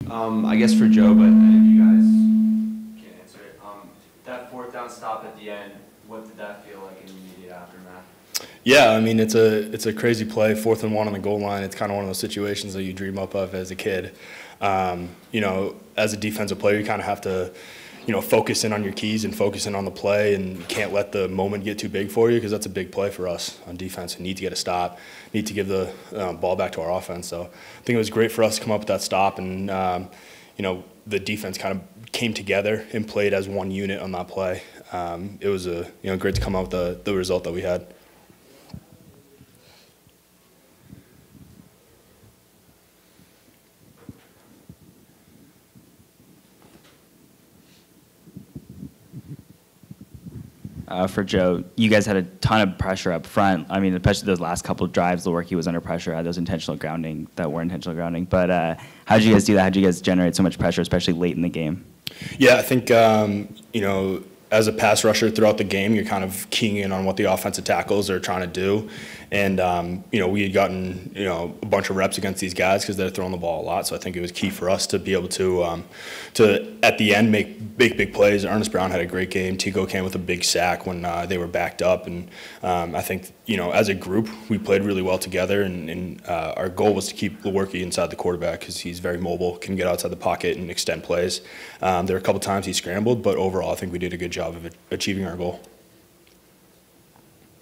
I guess for Joe, but if you guys can't answer it. That fourth down stop at the end, what did that feel like in the immediate aftermath? Yeah, I mean it's a crazy play, 4th and 1 on the goal line. It's kind of one of those situations that you dream up of as a kid. As a defensive player, you kind of have to, focus in on your keys and focus in on the play, and you can't let the moment get too big for you because that's a big play for us on defense. We need to get a stop, need to give the ball back to our offense. So I think it was great for us to come up with that stop, and the defense kind of came together and played as one unit on that play. It was great to come out with the result that we had. For Joe, you guys had a ton of pressure up front. I mean, especially those last couple of drives, the work he was under pressure, had those intentional grounding that were intentional grounding. But how did you guys do that? How did you guys generate so much pressure, especially late in the game? Yeah, I think, as a pass rusher throughout the game, you're kind of keying in on what the offensive tackles are trying to do. And, we had gotten, a bunch of reps against these guys because they're throwing the ball a lot. So I think it was key for us to be able to at the end, make big plays. Ernest Brown had a great game. Tico came with a big sack when they were backed up. And I think, as a group, we played really well together. And our goal was to keep Lewerke inside the quarterback because he's very mobile, can get outside the pocket and extend plays. There were a couple times he scrambled, but overall I think we did a good job of achieving our goal.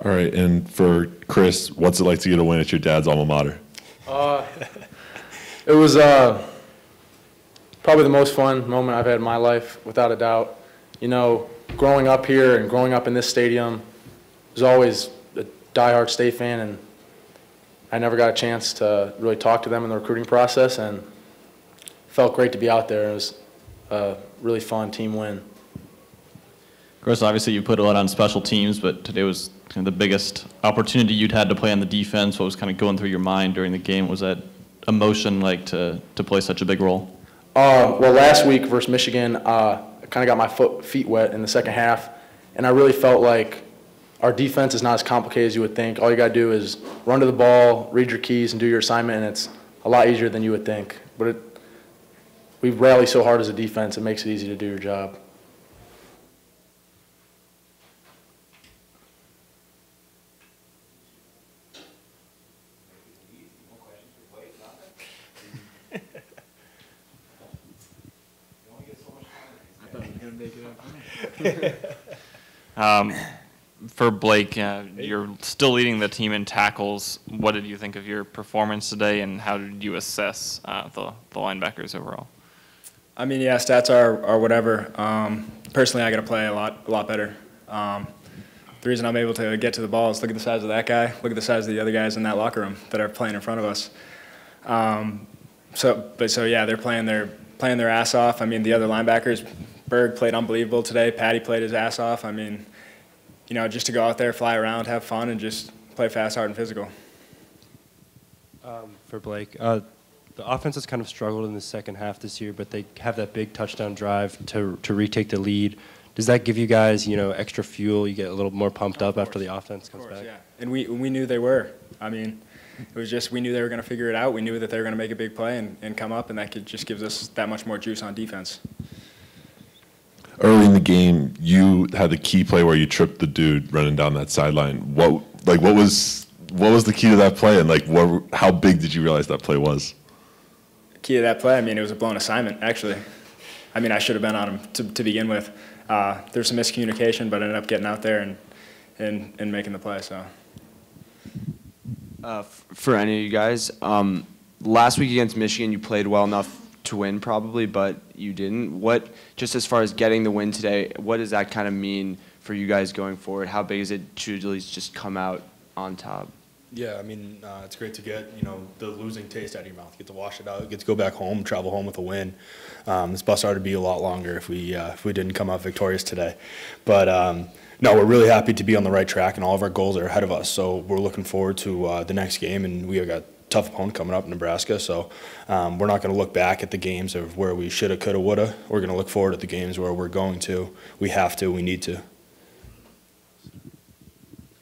All right, and for Chris, what's it like to get a win at your dad's alma mater? It was probably the most fun moment I've had in my life, without a doubt. Growing up here and growing up in this stadium, I was always a diehard State fan, and I never got a chance to really talk to them in the recruiting process, and it felt great to be out there. It was a really fun team win. Chris, obviously you put a lot on special teams, but today was kind of the biggest opportunity you'd had to play on the defense. What was kind of going through your mind during the game? Was that emotion like to play such a big role? Well, last week versus Michigan, I kind of got my feet wet in the second half, and I really felt like our defense is not as complicated as you would think. All you got to do is run to the ball, read your keys, and do your assignment, and it's a lot easier than you would think. But we rally so hard as a defense, it makes it easy to do your job. For Blake, you're still leading the team in tackles. What did you think of your performance today, and how did you assess the linebackers overall? I mean, yeah, stats are whatever. Personally, I got to play a lot better. The reason I'm able to get to the ball is look at the size of that guy, look at the size of the other guys in that locker room that are playing in front of us. So yeah, they're playing their ass off. I mean, the other linebackers, Berg played unbelievable today. Patty played his ass off. I mean, just to go out there, fly around, have fun, and just play fast, hard, and physical. For Blake, the offense has kind of struggled in the second half this year, but they have that big touchdown drive to retake the lead. Does that give you guys, extra fuel? You get a little more pumped up after the offense comes back? Yeah. And we knew they were. I mean, it was just we knew they were going to figure it out. We knew that they were going to make a big play and come up, and that just gives us that much more juice on defense. Early in the game, you had the key play where you tripped the dude running down that sideline. What was the key to that play, and how big did you realize that play was? The key to that play, I mean, it was a blown assignment, actually. I mean, I should have been on him to begin with. There's some miscommunication, but I ended up getting out there and making the play. So. For any of you guys, last week against Michigan, you played well enough to win probably, but you didn't. Just as far as getting the win today, what does that kind of mean for you guys going forward? How big is it to at least just come out on top? Yeah, I mean, it's great to get, the losing taste out of your mouth. Get to wash it out, get to go back home, travel home with a win. This bus ride would be a lot longer if we didn't come out victorious today. But no, we're really happy to be on the right track, and all of our goals are ahead of us. So we're looking forward to the next game, and we have got a tough opponent coming up in Nebraska. So we're not going to look back at the games of where we shoulda, coulda, woulda. We're going to look forward at the games where we're going to. We have to. We need to.